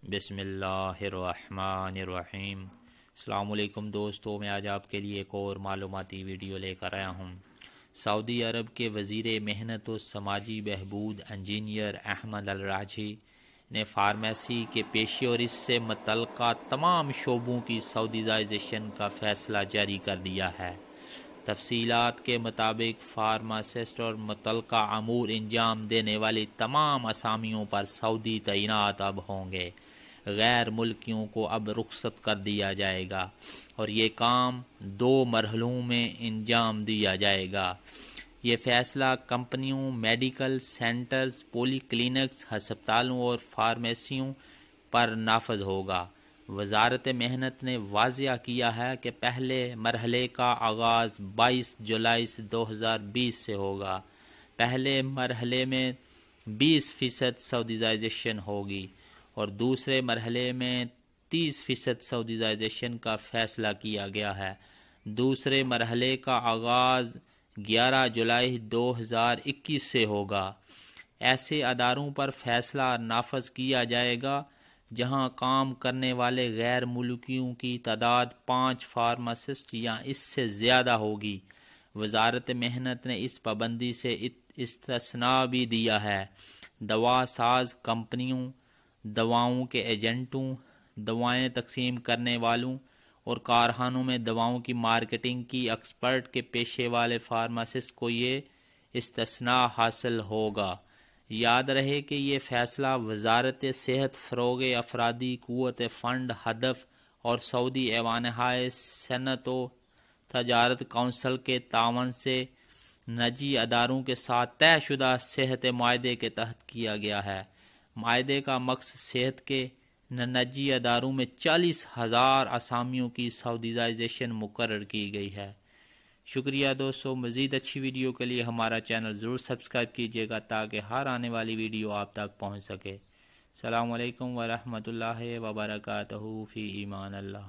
بسم اللہ الرحمن الرحیم۔ السلام علیکم دوستو، میں آج آپ کے لیے ایک اور معلوماتی ویڈیو لے کر آیا ہوں۔ سعودی عرب کے وزیر محنت و سماجی بہبود انجینئر احمد الراجحی نے فارمیسی کے پیشے اور اس سے متعلقہ تمام شعبوں کی سعودیزائزیشن کا فیصلہ جاری کر دیا ہے۔ تفصیلات کے مطابق فارماسسٹ اور متعلقہ امور انجام دینے والی تمام اسامیوں پر سعودی تعینات اب ہوں گے۔ غیر ملکیوں کو اب رخصت کر دیا جائے گا اور یہ کام 2 مرحلوں میں انجام دیا جائے گا۔ یہ فیصلہ کمپنیوں، میڈیکل سینٹرز، پولی کلینکس، ہسپتالوں اور فارمیسیوں پر نافذ ہوگا۔ وزارت محنت نے واضح کیا ہے کہ پہلے مرحلے کا آغاز 22 جولائی 2020 سے ہوگا۔ پہلے مرحلے میں 20% سعودیزائزیشن ہوگی اور دوسرے مرحلے میں 30% سعودیزائزیشن کا فیصلہ کیا گیا ہے۔ دوسرے مرحلے کا آغاز 11 جولائی 2021 سے ہوگا۔ ایسے اداروں پر فیصلہ نافذ کیا جائے گا جہاں کام کرنے والے غیر ملکیوں کی تعداد 5 فارماسسٹ یا اس سے زیادہ ہوگی۔ وزارت محنت نے اس پابندی سے استثناء بھی دیا ہے۔ دوا ساز کمپنیوں، دواؤں کے ایجنٹوں، دوائیں تقسیم کرنے والوں اور کارخانوں میں دواؤں کی مارکیٹنگ کی ایکسپرٹ کے پیشے والے فارماسسٹ کو یہ استثناء حاصل ہوگا۔ یاد رہے کہ یہ فیصلہ وزارت صحت، فروغ افرادی قوت فنڈ ہدف اور سعودی ایوانہائے صنعت و تجارت کونسل کے تعاون سے نجی اداروں کے ساتھ طے شدہ صحت معاہدے کے تحت کیا گیا ہے۔ معاہدے کا مقصد صحت کے نجی اداروں میں 40,000 اسامیوں کی سعودیزائزیشن مقرر کی گئی ہے۔ شکریہ دوستو، مزید اچھی ویڈیو کے لیے ہمارا چینل ضرور سبسکرائب کیجیے گا تاکہ ہر آنے والی ویڈیو آپ تک پہنچ سکے۔ السلام علیکم ورحمۃ اللہ وبرکاتہ، فی امان اللہ۔